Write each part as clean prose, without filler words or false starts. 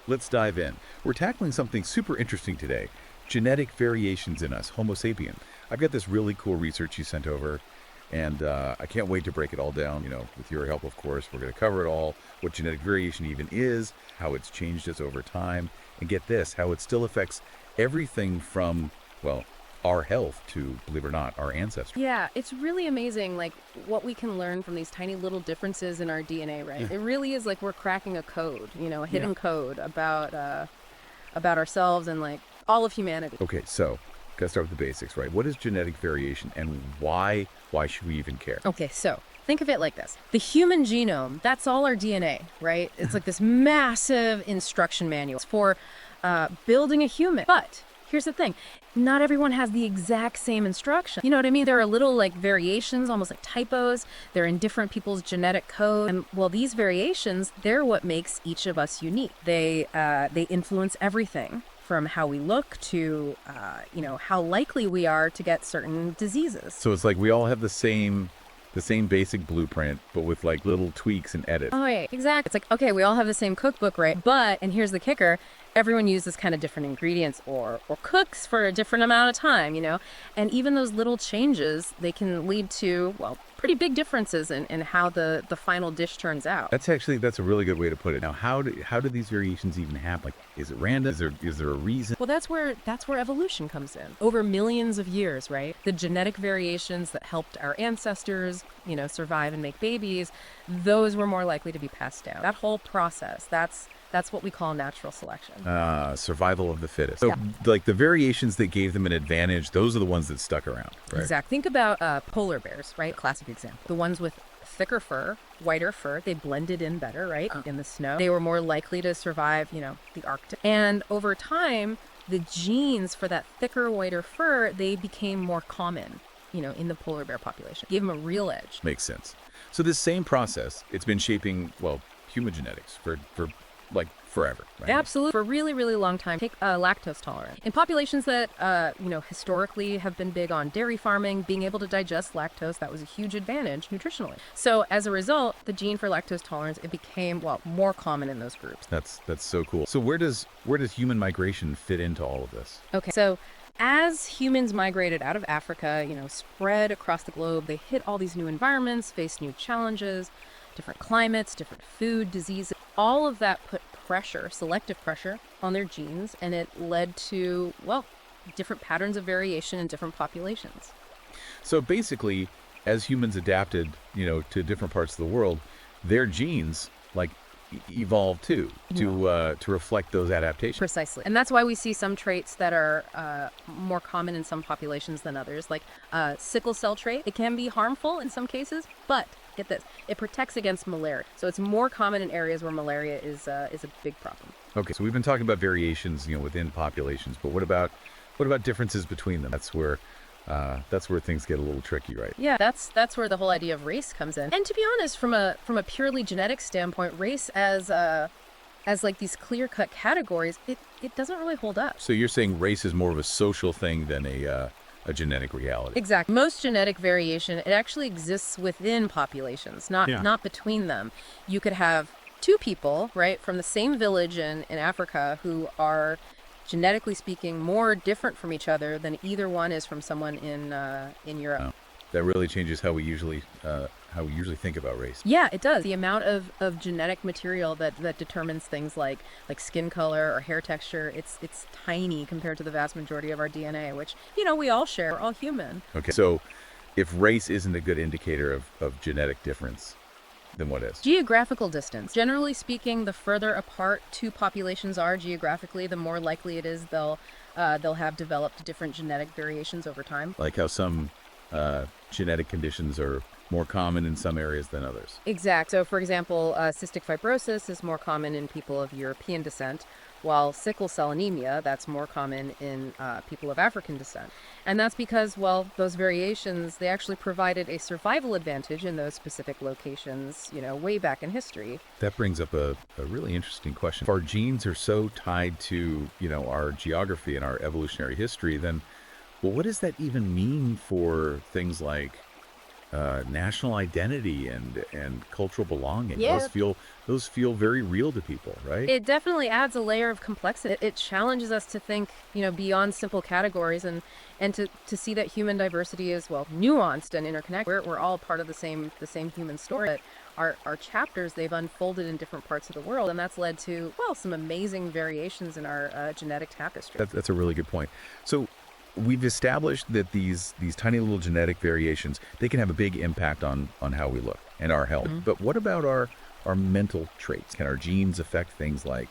let's dive in. We're tackling something super interesting today, genetic variations in us, Homo sapien. I've got this really cool research you sent over, and I can't wait to break it all down. With your help, of course. We're going to cover it all, what genetic variation even is, how it's changed us over time, and get this, how it still affects everything from, well, our health to, believe it or not, our ancestry. Yeah, it's really amazing, like, what we can learn from these tiny little differences in our DNA, right? It really is like we're cracking a code, a hidden code about ourselves and, like, all of humanity. Okay, so, gotta start with the basics, right? What is genetic variation, and why should we even care? Okay, so think of it like this. The human genome, that's all our DNA, right? It's like this massive instruction manual for building a human. But here's the thing. Not everyone has the exact same instruction. You know what I mean? There are little like variations, almost like typos. They're in different people's genetic code. And well, these variations, they're what makes each of us unique. They influence everything from how we look to, how likely we are to get certain diseases. So it's like we all have the same basic blueprint, but with like little tweaks and edits. Oh, yeah, exactly. It's like, okay, we all have the same cookbook, right? But, and here's the kicker, everyone uses kind of different ingredients or cooks for a different amount of time, And even those little changes, they can lead to, well, pretty big differences in how the final dish turns out. That's a really good way to put it. Now, how do these variations even happen? Like, is it random? Is there a reason? Well, that's where evolution comes in. Over millions of years, right? The genetic variations that helped our ancestors, survive and make babies, those were more likely to be passed down. That whole process, that's what we call natural selection. Survival of the fittest. So, like, the variations that gave them an advantage, those are the ones that stuck around, right? Exactly. Think about polar bears, right? Classic example. The ones with thicker fur, whiter fur, they blended in better, right? In the snow. They were more likely to survive, the Arctic. And over time, the genes for that thicker, whiter fur, they became more common, in the polar bear population. Gave them a real edge. Makes sense. So this same process, it's been shaping, well, human genetics for like forever, right? Absolutely. For a really, really long time. Take lactose tolerance. In populations that, historically have been big on dairy farming, being able to digest lactose, that was a huge advantage nutritionally. So as a result, the gene for lactose tolerance, it became, well, more common in those groups. That's so cool. So where does human migration fit into all of this? Okay, so as humans migrated out of Africa, spread across the globe, they hit all these new environments, faced new challenges, different climates, different food, diseases. All of that put pressure, selective pressure, on their genes, and it led to, well, different patterns of variation in different populations. So basically, as humans adapted, to different parts of the world, their genes, like, evolved too, to reflect those adaptations. Precisely. And that's why we see some traits that are more common in some populations than others, like sickle cell trait. It can be harmful in some cases, but get this, it protects against malaria. So it's more common in areas where malaria is a big problem. Okay, so we've been talking about variations, within populations, but what about differences between them? That's where things get a little tricky, right? Yeah, that's where the whole idea of race comes in. And to be honest, from a purely genetic standpoint, race as like these clear-cut categories, it doesn't really hold up. So you're saying race is more of a social thing than a genetic reality? Exactly. Most genetic variation, it actually exists within populations, not between them. You could have two people, right, from the same village in Africa who are, genetically speaking, more different from each other than either one is from someone in Europe. Oh, that really changes how we usually think about race. Yeah, it does. The amount of genetic material that determines things like skin color or hair texture, it's tiny compared to the vast majority of our DNA, which, we all share. We're all human. Okay, so if race isn't a good indicator of genetic difference, then what is? Geographical distance. Generally speaking, the further apart two populations are geographically, the more likely it is they'll have developed different genetic variations over time. Like how some genetic conditions are more common in some areas than others. Exact. So, for example, cystic fibrosis is more common in people of European descent, while sickle cell anemia, that's more common in people of African descent. And that's because, well, those variations, they actually provided a survival advantage in those specific locations, way back in history. That brings up a really interesting question. If our genes are so tied to, our geography and our evolutionary history, then, well, what does that even mean for things like national identity and cultural belonging. Yeah. Those feel very real to people, right? It definitely adds a layer of complexity. It challenges us to think, beyond simple categories and to see that human diversity is, well, nuanced and interconnected. We're all part of the same human story. But our chapters, they've unfolded in different parts of the world, and that's led to, well, some amazing variations in our genetic tapestry. That's a really good point. So we've established that these tiny little genetic variations, they can have a big impact on how we look and our health. But what about our mental traits? Can our genes affect things like,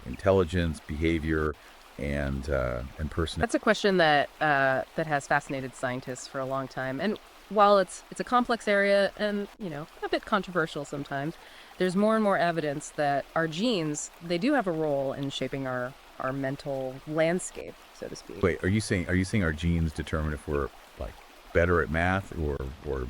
intelligence, behavior, and personality? That's a question that has fascinated scientists for a long time. And while it's a complex area and, a bit controversial sometimes, there's more and more evidence that our genes, they do have a role in shaping our mental landscape, so to speak. Wait, are you saying our genes determine if we're like better at math or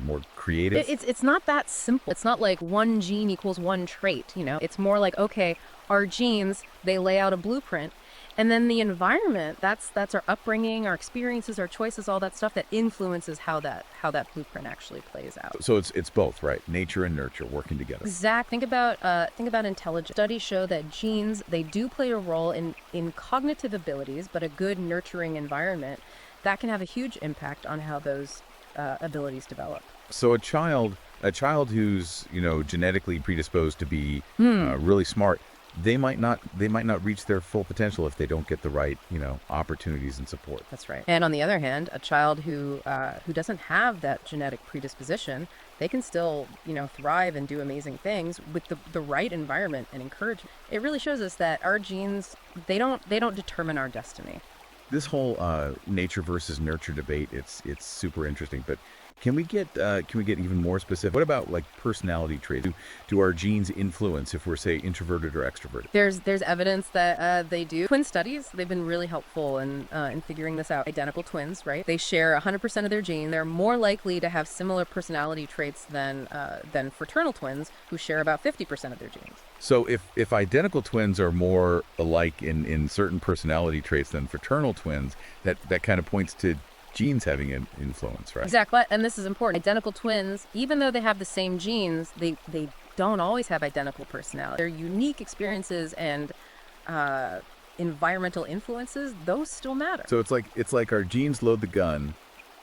more creative? It's not that simple. It's not like one gene equals one trait, It's more like, okay, our genes, they lay out a blueprint, and then the environment, that's our upbringing, our experiences, our choices, all that stuff that influences how that blueprint actually plays out. So it's both, right? Nature and nurture working together. Zach, think about intelligence. Studies show that genes, they do play a role in cognitive abilities, but a good nurturing environment, that can have a huge impact on how those abilities develop. So a child who's genetically predisposed to be really smart, they might not reach their full potential if they don't get the right opportunities and support. That's right. And on the other hand, a child who doesn't have that genetic predisposition, they can still thrive and do amazing things with the right environment and encouragement. It really shows us that our genes, they don't determine our destiny. This whole nature versus nurture debate, it's super interesting. But can we get even more specific? What about like personality traits? Do our genes influence if we're, say, introverted or extroverted? There's evidence that they do. Twin studies, they've been really helpful in figuring this out. Identical twins, right? They share 100% of their gene. They're more likely to have similar personality traits than fraternal twins who share about 50% of their genes. So if identical twins are more alike in certain personality traits than fraternal twins, that kind of points to genes having an influence, right? Exactly, and this is important. Identical twins, even though they have the same genes, they don't always have identical personality. Their unique experiences and environmental influences, those still matter. So it's like our genes load the gun,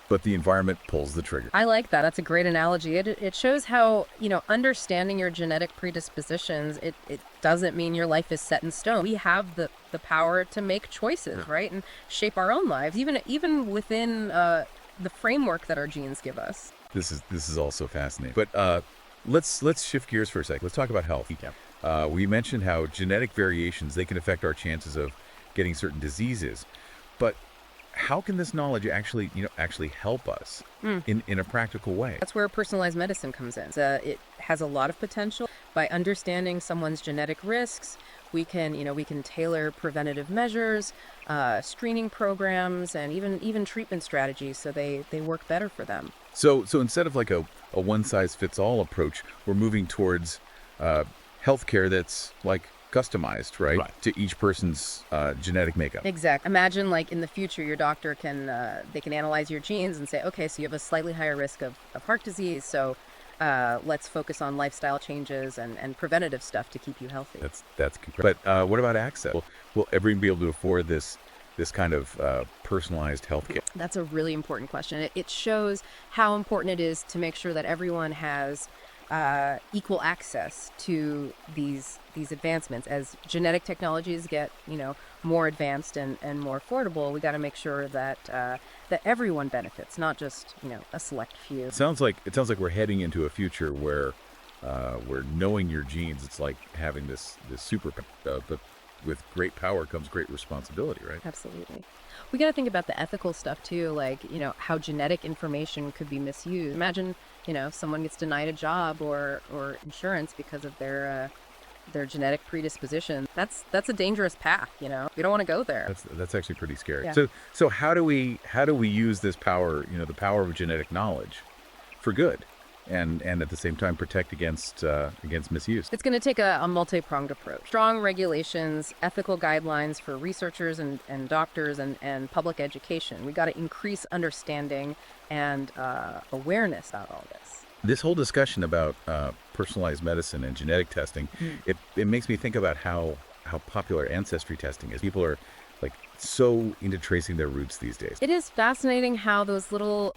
but the environment pulls the trigger. I like that. That's a great analogy. It shows how, understanding your genetic predispositions, it doesn't mean your life is set in stone. We have the power to make choices, right? And shape our own lives, even within the framework that our genes give us. This is also fascinating. But let's shift gears for a second. Let's talk about health. Yeah. We mentioned how genetic variations, they can affect our chances of getting certain diseases. But how can this knowledge actually help us in a practical way? That's where personalized medicine comes in. It has a lot of potential. By understanding someone's genetic risks, we can tailor preventative measures, screening programs, and even treatment strategies so they work better for them. So instead of like a one-size-fits-all approach, we're moving towards healthcare that's like customized, right? To each person's genetic makeup. Exactly. Imagine like in the future, your doctor can analyze your genes and say, okay, so you have a slightly higher risk of heart disease, so let's focus on lifestyle changes and preventative stuff to keep you healthy. That's great. But what about access? Will everyone be able to afford this kind of personalized healthcare? That's a really important question. It shows how important it is to make sure that everyone has equal access to these advancements. As genetic technologies get more advanced and more affordable, we got to make sure that everyone benefits, not just a select few. It sounds like we're heading into a future where knowing your genes, it's like having this super, but with great power comes great responsibility, right? Absolutely. We got to think about the ethical stuff too, like how genetic information could be misused. Imagine someone gets denied a job or insurance because of their genetic predisposition. That's a dangerous path. We don't want to go there. That's actually pretty scary. Yeah. So how do we use this power, the power of genetic knowledge, for good? and at the same time protect against misuse. It's going to take a multi-pronged approach. Strong regulations, ethical guidelines for researchers and doctors and public education. We got to increase understanding and awareness about all this. This whole discussion about personalized medicine and genetic testing, it makes me think about how popular ancestry testing is. People are like so into tracing their roots these days. It is fascinating how those little,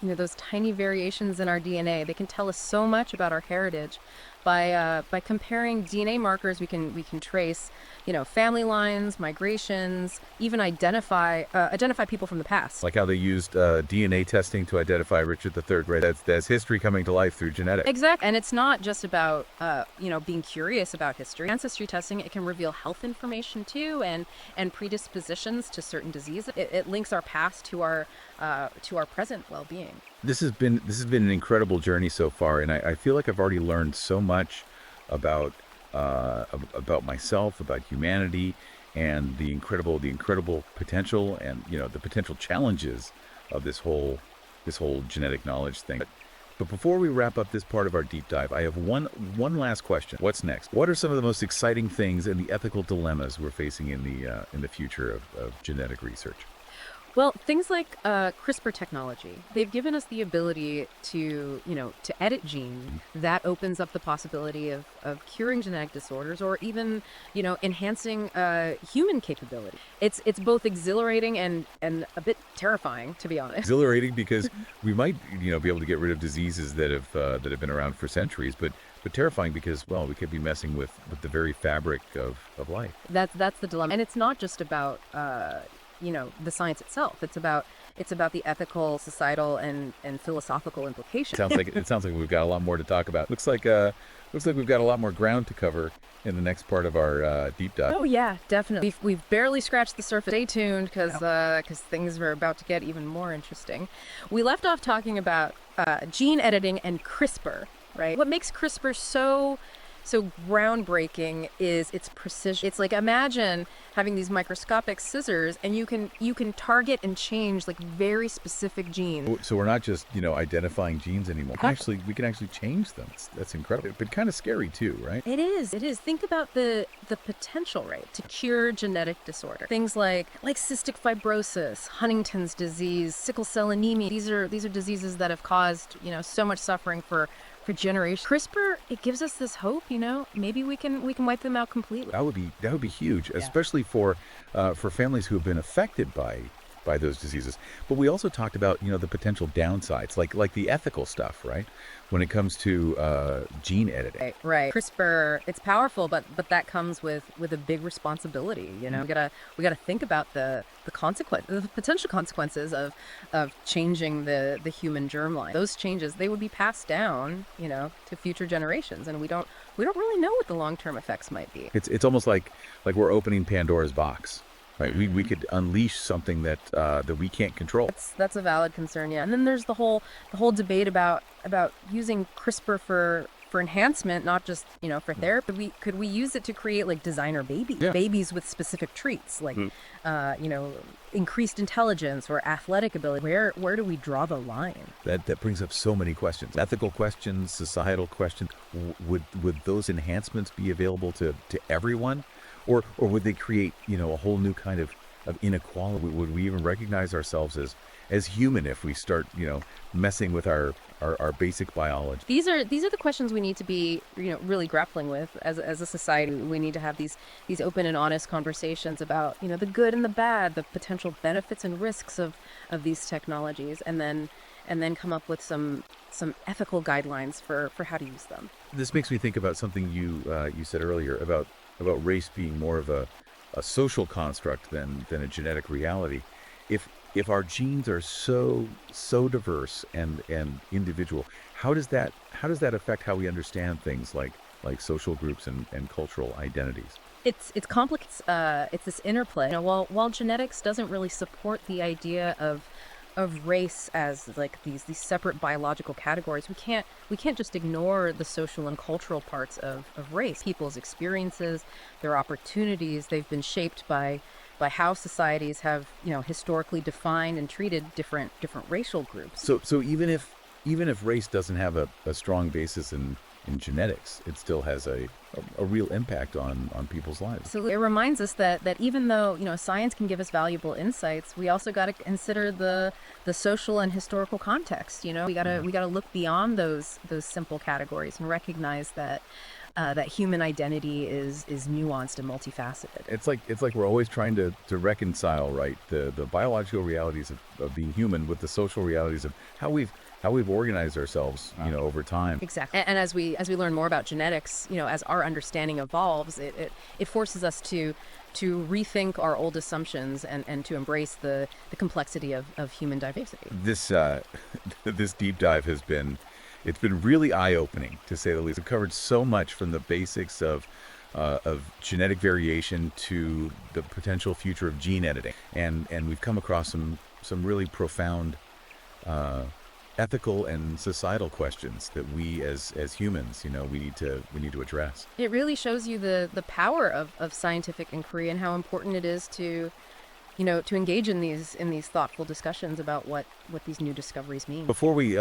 those tiny variations in our DNA, they can tell us so much about our heritage. By comparing DNA markers, we can trace, family lines, migrations, even identify people from the past. Like how they used DNA testing to identify Richard III, right? That's history coming to life through genetics. Exactly. And it's not just about, being curious about history. Ancestry testing, it can reveal health information too, and predispositions to certain diseases. It links our past to our present well-being. This has been an incredible journey so far, and I feel like I've already learned so much about myself, about humanity, and the incredible potential, and the potential challenges of this whole genetic knowledge thing. But before we wrap up this part of our deep dive, I have one last question. What's next? What are some of the most exciting things and the ethical dilemmas we're facing in the future of genetic research? Well, things like CRISPR technology, they've given us the ability to edit genes. That opens up the possibility of curing genetic disorders or even, enhancing human capability. It's both exhilarating and a bit terrifying, to be honest. Exhilarating because we might, be able to get rid of diseases that have been around for centuries, but terrifying because, well, we could be messing with the very fabric of life. That's the dilemma. And it's not just about the science itself. It's about the ethical, societal, and philosophical implications. It sounds like we've got a lot more to talk about. Looks like we've got a lot more ground to cover in the next part of our deep dive. Oh yeah, definitely. We've barely scratched the surface. Stay tuned because things are about to get even more interesting. We left off talking about gene editing and CRISPR, right? What makes CRISPR so groundbreaking is its precision. It's like, imagine having these microscopic scissors and you can target and change like very specific genes. So we're not just, identifying genes anymore. We can actually change them. That's incredible. But kind of scary too, right? It is. Think about the potential, right, to cure genetic disorder. Things like cystic fibrosis, Huntington's disease, sickle cell anemia. These are diseases that have caused, so much suffering for generations. CRISPR, it gives us this hope, maybe we can wipe them out completely. That would be huge, especially for families who have been affected by those diseases. But we also talked about, the potential downsides, like the ethical stuff, right? When it comes to gene editing. Right. CRISPR, it's powerful, but that comes with a big responsibility. We gotta think about the potential consequences of changing the human germline. Those changes, they would be passed down, to future generations, and we don't really know what the long-term effects might be. It's almost like we're opening Pandora's box. Right, we could unleash something that we can't control. That's a valid concern, yeah. And then there's the whole debate about using CRISPR for enhancement, not just for therapy. Could we use it to create like designer babies, babies with specific traits, like increased intelligence or athletic ability? Where do we draw the line? That brings up so many questions, ethical questions, societal questions. Would those enhancements be available to everyone? Or would they create, a whole new kind of inequality? Would we even recognize ourselves as human if we start, messing with our basic biology? These are the questions we need to be, really grappling with as a society. We need to have these open and honest conversations about, the good and the bad, the potential benefits and risks of these technologies, and then come up with some ethical guidelines for how to use them. This makes me think about something you said earlier about race being more of a social construct than a genetic reality. If our genes are so diverse and individual, how does that affect how we understand things like social groups and cultural identities? It's complicated. It's this interplay. While genetics doesn't really support the idea of race as like these separate biological categories, we can't just ignore the social and cultural parts of race. People's experiences, their opportunities, they've been shaped by how societies have historically defined and treated different racial groups. So even if even if race doesn't have a strong basis in genetics, it still has a real impact on people's lives. So it reminds us that even though, science can give us valuable insights, we also got to consider the social and historical context. We got to look beyond those simple categories and recognize that that human identity is nuanced and multifaceted. It's like we're always trying to reconcile, right, the biological realities of being human with the social realities of how we've organized ourselves, over time. Exactly. And as we learn more about genetics, as our understanding evolves, it forces us to rethink our old assumptions and to embrace the complexity of human diversity. This this deep dive it's been really eye-opening, to say the least. We've covered so much, from the basics of genetic variation to the potential future of gene editing, and we've come across some really profound ethical and societal questions that we as humans, we need to address. It really shows you the power of scientific inquiry and how important it is to engage in these thoughtful discussions about what these new discoveries mean. Before we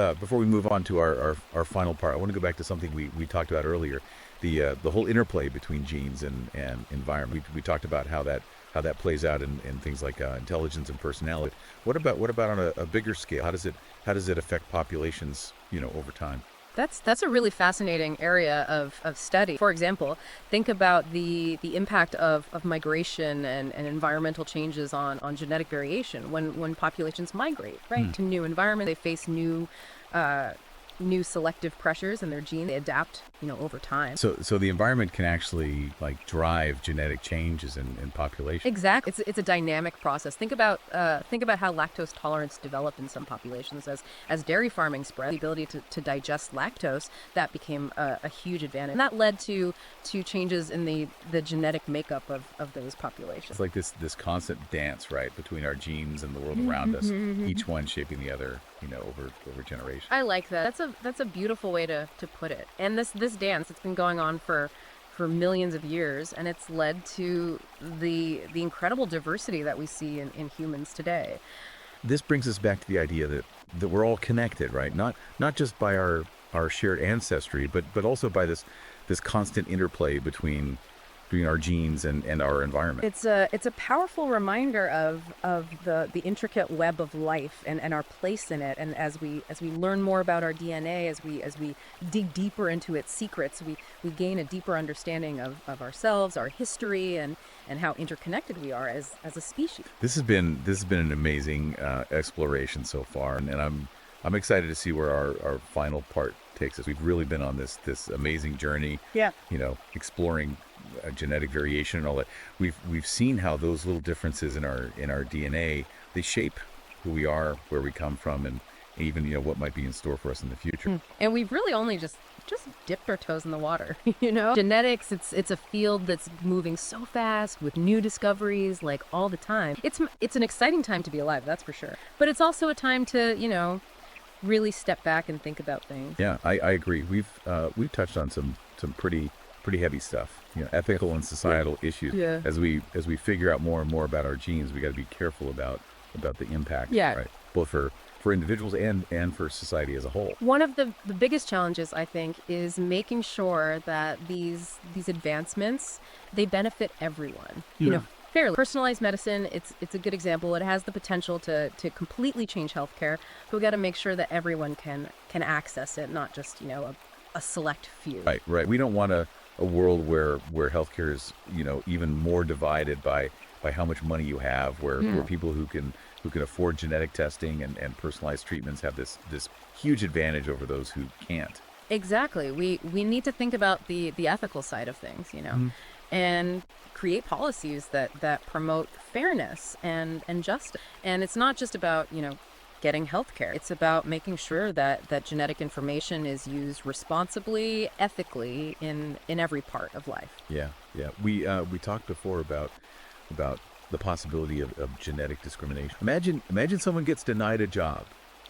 move on to our final part, I want to go back to something we talked about earlier, the whole interplay between genes and environment. We talked about how that plays out in things like intelligence and personality. What about on a bigger scale? How does it affect populations, over time? That's a really fascinating area of study. For example, think about the impact of migration and environmental changes on genetic variation. When populations migrate, right, to new environments, they face new selective pressures in their genes. They adapt, over time. So the environment can actually drive genetic changes in population. Exactly. It's a dynamic process. Think about how lactose tolerance developed in some populations. As dairy farming spread, the ability to digest lactose, that became a huge advantage. And that led to changes in the genetic makeup of those populations. It's like this constant dance, right, between our genes and the world around us, each one shaping the other, over generations. I like that. That's a beautiful way to put it. And this dance, it's been going on for millions of years, and it's led to the incredible diversity that we see in humans today. This brings us back to the idea that we're all connected, right? Not just by our shared ancestry, but also by this constant interplay between our genes and our environment. It's a powerful reminder of the intricate web of life and our place in it. And as we learn more about our DNA, as we dig deeper into its secrets, we gain a deeper understanding of ourselves, our history, and how interconnected we are as a species. This has been an amazing exploration so far, and I'm excited to see where our final part takes us. We've really been on this amazing journey. Yeah. Exploring genetic variation and all that. We've seen how those little differences in our DNA, they shape who we are, where we come from, and even what might be in store for us in the future. And we've really only just dipped our toes in the water. Genetics, it's a field that's moving so fast with new discoveries all the time. It's an exciting time to be alive, that's for sure. But it's also a time to really step back and think about things. Yeah, I agree. We've touched on some pretty heavy stuff, ethical and societal issues. Yeah. As we figure out more and more about our genes, we got to be careful about the impact. Yeah. Right? Both for individuals and for society as a whole. One of the biggest challenges, I think, is making sure that these advancements, they benefit everyone. Fairly. Personalized medicine, it's a good example. It has the potential to completely change healthcare, but we got to make sure that everyone can access it, not just a select few. Right. We don't want a world where healthcare is even more divided by how much money you have, where people who can afford genetic testing and personalized treatments have this huge advantage over those who can't. Exactly. We need to think about the ethical side of things, and create policies that promote fairness and justice. And it's not just about getting healthcare. It's about making sure that genetic information is used responsibly, ethically in every part of life. Yeah. We talked before about the possibility of genetic discrimination. Imagine someone gets denied a job,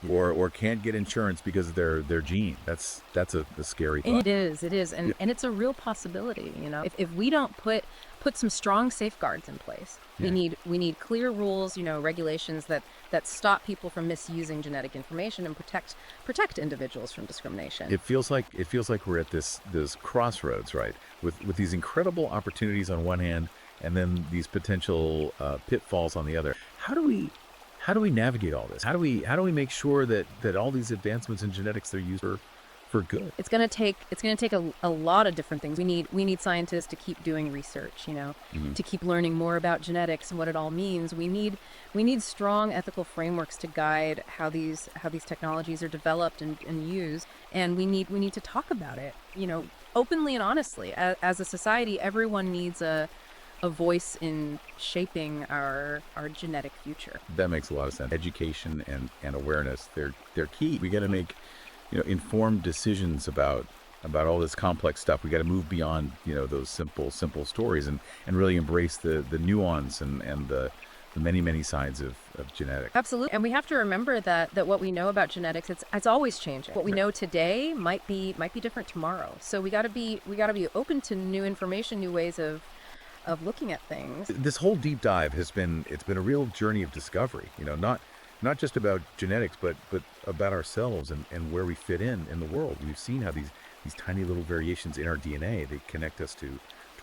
or can't get insurance because of their gene. That's a scary thought. It is, and it's a real possibility. If we don't put put some strong safeguards in place. Yeah. We need clear rules, regulations that stop people from misusing genetic information and protect individuals from discrimination. It feels like we're at this crossroads, right? With these incredible opportunities on one hand, and then these potential pitfalls on the other. How do we navigate all this? How do we make sure that all these advancements in genetics they're used for good? It's going to take a lot of different things. We need scientists to keep doing research, to keep learning more about genetics and what it all means. We need strong ethical frameworks to guide how these technologies are developed and used, and we need to talk about it, openly and honestly. As a society, everyone needs a voice in shaping our genetic future. That makes a lot of sense. Education and awareness, they're key. We got to make informed decisions about all this complex stuff. We got to move beyond those simple stories and really embrace the nuance and the many sides of genetics. Absolutely. And we have to remember that what we know about genetics, it's always changing. What we know today might be different tomorrow. So we got to be open to new information, new ways of looking at things. This whole deep dive it's been a real journey of discovery, not just about genetics, but about ourselves and where we fit in the world. We've seen how these tiny little variations in our DNA, they connect us to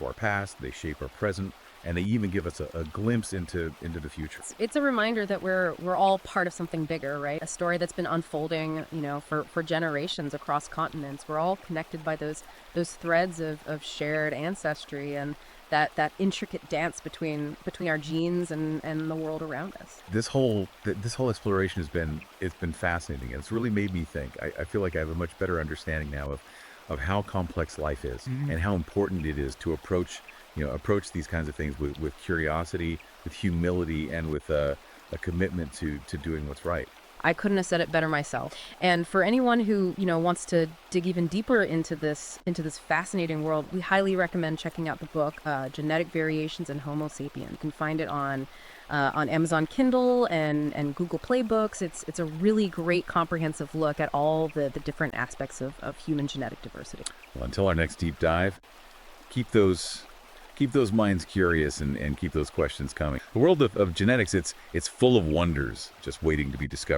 our past, they shape our present, and they even give us a glimpse into the future. It's a reminder that we're all part of something bigger, right? A story that's been unfolding, for generations across continents. We're all connected by those threads of shared ancestry and that intricate dance between our genes and the world around us. This whole exploration it's been fascinating, and it's really made me think. I feel like I have a much better understanding now of how complex life is and how important it is to approach these kinds of things with curiosity, with humility, and with a commitment to doing what's right. I couldn't have said it better myself. And for anyone who, wants to dig even deeper into this fascinating world, we highly recommend checking out the book, Genetic Variations in Homo Sapiens. You can find it on Amazon Kindle and Google Play Books. It's a really great comprehensive look at all the different aspects of human genetic diversity. Well, until our next deep dive, keep those minds curious and keep those questions coming. The world of genetics, it's full of wonders just waiting to be discovered.